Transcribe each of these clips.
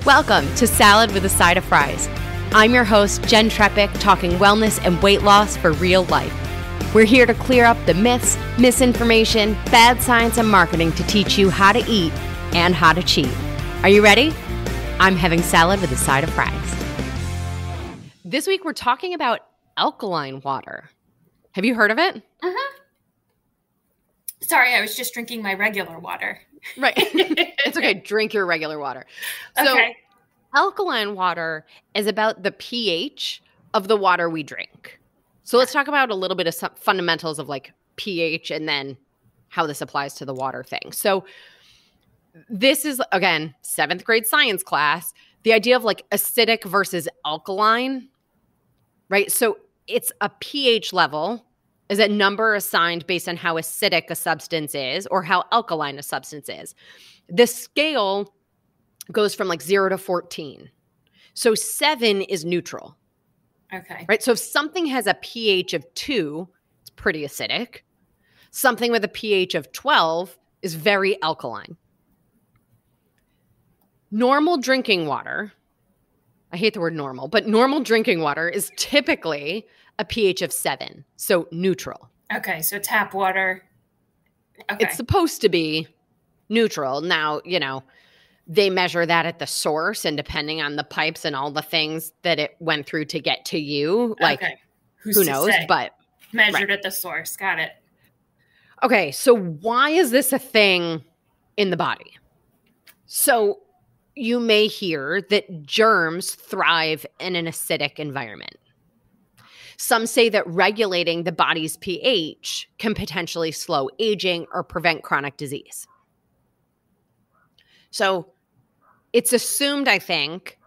Welcome to Salad with a Side of Fries. I'm your host, Jen Trepic, talking wellness and weight loss for real life. We're here to clear up the myths, misinformation, bad science, and marketing to teach you how to eat and how to cheat. Are you ready? I'm having salad with a side of fries. This week, we're talking about alkaline water. Have you heard of it? Sorry, I was just drinking my regular water. Right. It's okay. Drink your regular water. So, okay. Alkaline water is about the pH of the water we drink. So let's talk about a little bit of some fundamentals of like pH and then how this applies to the water thing. So this is, again, 7th grade science class, the idea of like acidic versus alkaline, right? So it's a pH level is a number assigned based on how acidic a substance is or how alkaline a substance is. The scale goes from like 0 to 14. So 7 is neutral. Okay. Right? So if something has a pH of 2, it's pretty acidic. Something with a pH of 12 is very alkaline. Normal drinking water, I hate the word normal, but normal drinking water is typically a pH of 7, so neutral. Okay, so tap water. Okay. It's supposed to be neutral. Now, they measure that at the source, and depending on the pipes and all the things that it went through to get to you, like, okay. Who knows? Say? But measured at the source. Got it. Okay, so why is this a thing in the body? So you may hear that germs thrive in an acidic environment. Some say that regulating the body's pH can potentially slow aging or prevent chronic disease. So it's assumed, I think,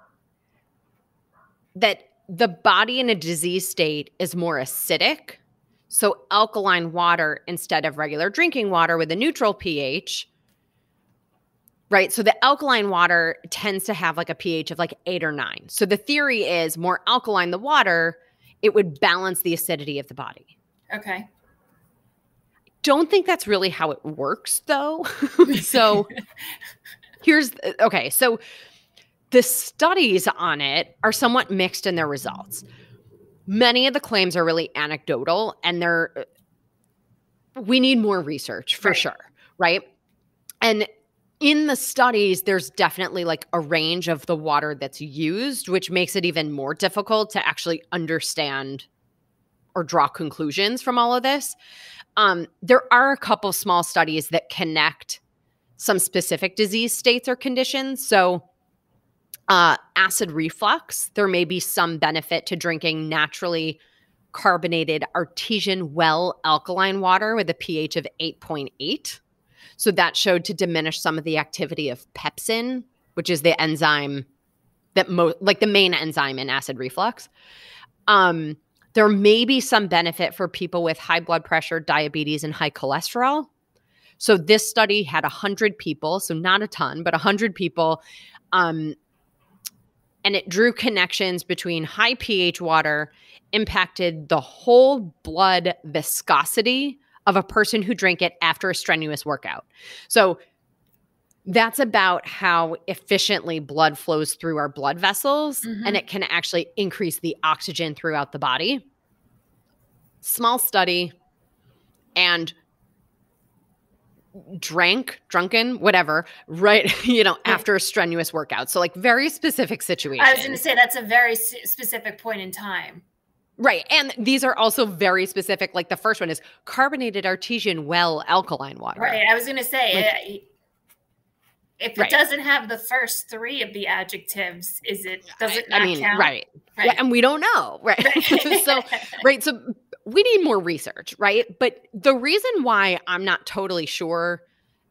that the body in a disease state is more acidic. So alkaline water instead of regular drinking water with a neutral pH, right? So the alkaline water tends to have like a pH of like 8 or 9. So the theory is more alkaline the water, it would balance the acidity of the body. Okay. Don't think that's really how it works, though. So so the studies on it are somewhat mixed in their results. Many of the claims are really anecdotal, and we need more research for sure, right? And in the studies, there's definitely like a range of the water that's used, which makes it even more difficult to actually understand or draw conclusions from all of this. There are a couple small studies that connect some specific disease states or conditions. So acid reflux, there may be some benefit to drinking naturally carbonated artesian well alkaline water with a pH of 8.8. So that showed to diminish some of the activity of pepsin, which is the enzyme that the main enzyme in acid reflux. There may be some benefit for people with high blood pressure, diabetes, and high cholesterol. So this study had 100 people, so not a ton, but 100 people. And it drew connections between high pH water impacted the whole blood viscosity of a person who drank it after a strenuous workout. So that's about how efficiently blood flows through our blood vessels, and it can actually increase the oxygen throughout the body. Small study, and drunken, whatever, right? After a strenuous workout. So like very specific situation. I was going to say that's a very specific point in time. Right. And these are also very specific. Like the first one is carbonated artesian well alkaline water. Right. I was going to say, if it doesn't have the first 3 of the adjectives, does it not count? Right. Yeah, and we don't know. Right. So we need more research, right? But the reason why I'm not totally sure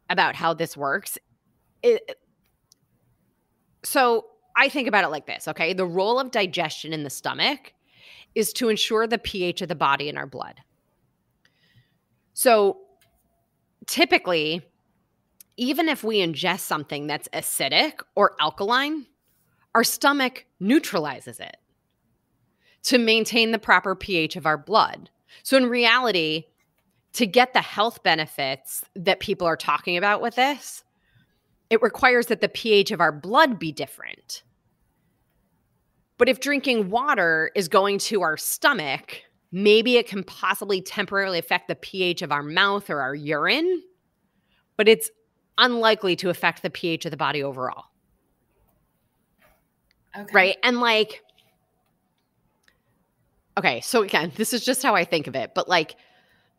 about how this works so I think about it like this, okay? The role of digestion in the stomach is to ensure the pH of the body in our blood. So typically, even if we ingest something that's acidic or alkaline, our stomach neutralizes it to maintain the proper pH of our blood. So in reality, to get the health benefits that people are talking about with this, it requires that the pH of our blood be different. But if drinking water is going to our stomach, maybe it can possibly temporarily affect the pH of our mouth or our urine, but it's unlikely to affect the pH of the body overall. Okay. Right? And like, okay, so again, this is just how I think of it, but like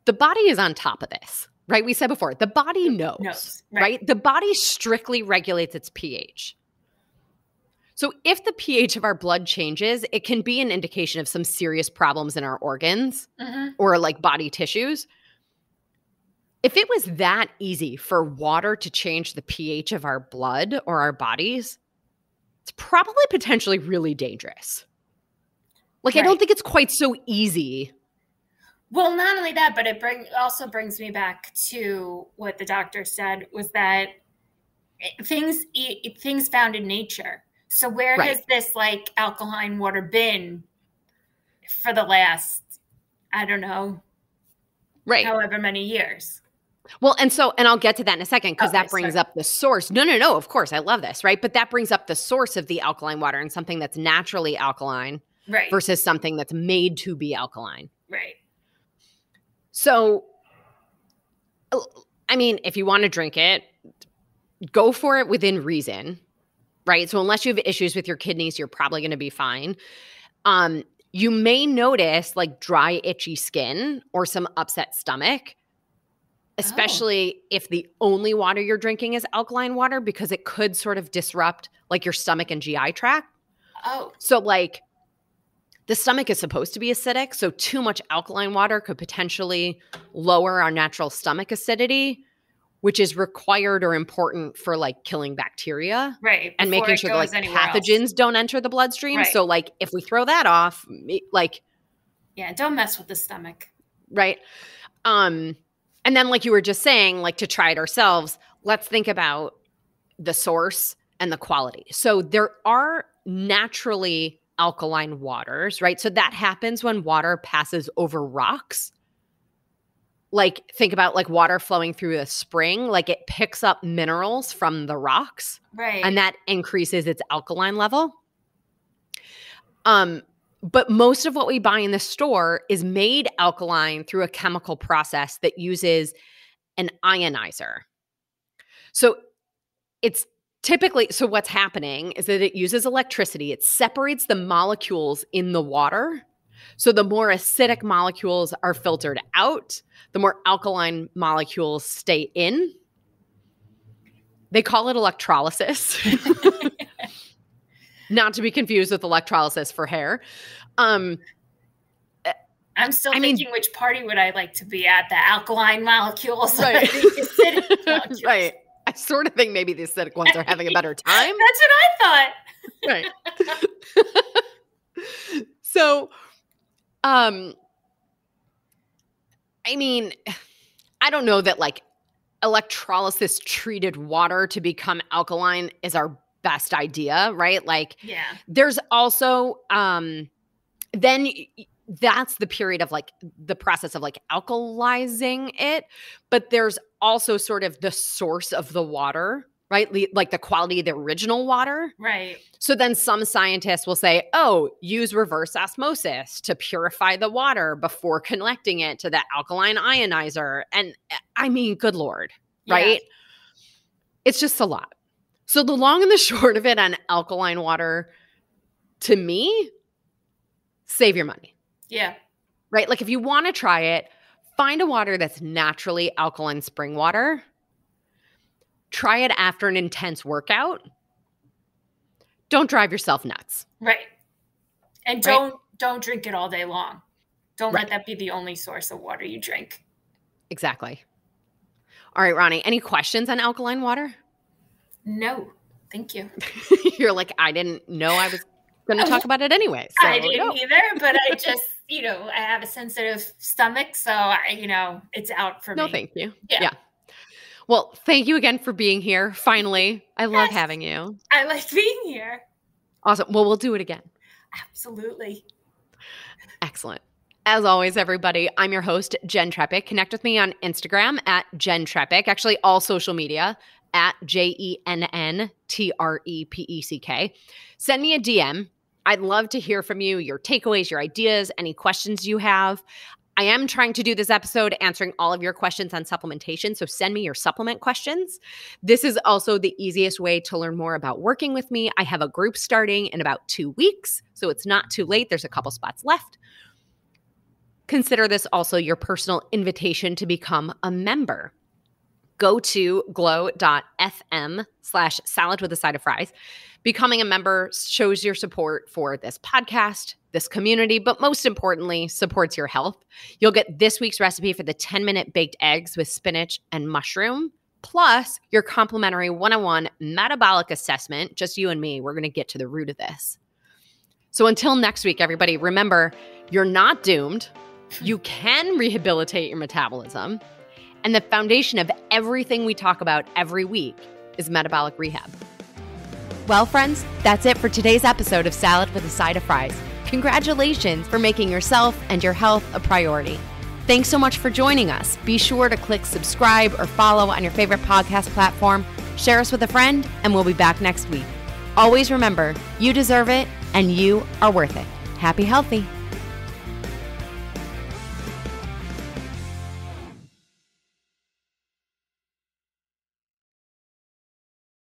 the body is on top of this, right? We said before, the body knows, right? The body strictly regulates its pH. So if the pH of our blood changes, it can be an indication of some serious problems in our organs or like body tissues. If it was that easy for water to change the pH of our blood or our bodies, it's probably potentially really dangerous. Like, I don't think it's quite so easy. Well, not only that, but it also brings me back to what the doctor said was that things found in nature. So where has this like alkaline water been for the last, I don't know, however many years? Well, and I'll get to that in a second because that brings up the source. No, of course. I love this, right? But that brings up the source of the alkaline water and something that's naturally alkaline versus something that's made to be alkaline. Right. So, I mean, if you want to drink it, go for it within reason, right? So unless you have issues with your kidneys, you're probably going to be fine. You may notice like dry, itchy skin or some upset stomach, especially if the only water you're drinking is alkaline water, because it could sort of disrupt like your stomach and GI tract. Oh. So like the stomach is supposed to be acidic, so too much alkaline water could potentially lower our natural stomach acidity, which is required or important for like killing bacteria. Right. And making sure that like pathogens don't enter the bloodstream. So like if we throw that off, like. Yeah, don't mess with the stomach. Right. And then like you were just saying, like to try it ourselves, let's think about the source and the quality. So there are naturally alkaline waters, right? So that happens when water passes over rocks. Like think about like water flowing through a spring, like it picks up minerals from the rocks. Right. And that increases its alkaline level. But most of what we buy in the store is made alkaline through a chemical process that uses an ionizer. So it's typically, so what's happening is that it uses electricity. It separates the molecules in the water. So the more acidic molecules are filtered out, the more alkaline molecules stay in. They call it electrolysis. Not to be confused with electrolysis for hair. I'm still thinking which party would I like to be at? The alkaline molecules or the acidic molecules? Right. I sort of think maybe the acidic ones are having a better time. That's what I thought. Right. So, I mean, I don't know that like electrolysis treated water to become alkaline is our best idea, right? Like, there's also, then that's the period of like the process of like alkalizing it. But there's also sort of the source of the water, right? Like the quality of the original water. Right. So then some scientists will say, oh, use reverse osmosis to purify the water before connecting it to the alkaline ionizer. And I mean, good Lord, right? It's just a lot. So the long and the short of it on alkaline water, to me, save your money. Yeah. Right? Like if you want to try it, find a water that's naturally alkaline spring water. Try it after an intense workout. Don't drive yourself nuts. Right. And don't drink it all day long. Don't let that be the only source of water you drink. Exactly. All right, Ronnie, any questions on alkaline water? No, thank you. You're like, I didn't know I was going to talk about it anyway. So, I didn't either, but I just, I have a sensitive stomach, so it's out for me. No, thank you. Yeah. Well, thank you again for being here. Finally, I love having you. I like being here. Awesome. Well, we'll do it again. Absolutely. Excellent. As always, everybody, I'm your host, Jen Trepic. Connect with me on Instagram at Jen Trepic. Actually, all social media at JENNTREPECK. Send me a DM. I'd love to hear from you, your takeaways, your ideas, any questions you have. I am trying to do this episode answering all of your questions on supplementation, so send me your supplement questions. This is also the easiest way to learn more about working with me. I have a group starting in about 2 weeks, so it's not too late. There's a couple spots left. Consider this also your personal invitation to become a member. Go to glow.fm/salad with a side of fries. Becoming a member shows your support for this podcast, this community, but most importantly, supports your health. You'll get this week's recipe for the 10-minute baked eggs with spinach and mushroom, plus your complimentary one-on-one metabolic assessment. Just you and me, we're going to get to the root of this. So until next week, everybody, remember, you're not doomed. You can rehabilitate your metabolism. And the foundation of everything we talk about every week is metabolic rehab. Well, friends, that's it for today's episode of Salad with a Side of Fries. Congratulations for making yourself and your health a priority. Thanks so much for joining us. Be sure to click subscribe or follow on your favorite podcast platform. Share us with a friend, and we'll be back next week. Always remember, you deserve it, and you are worth it. Happy healthy.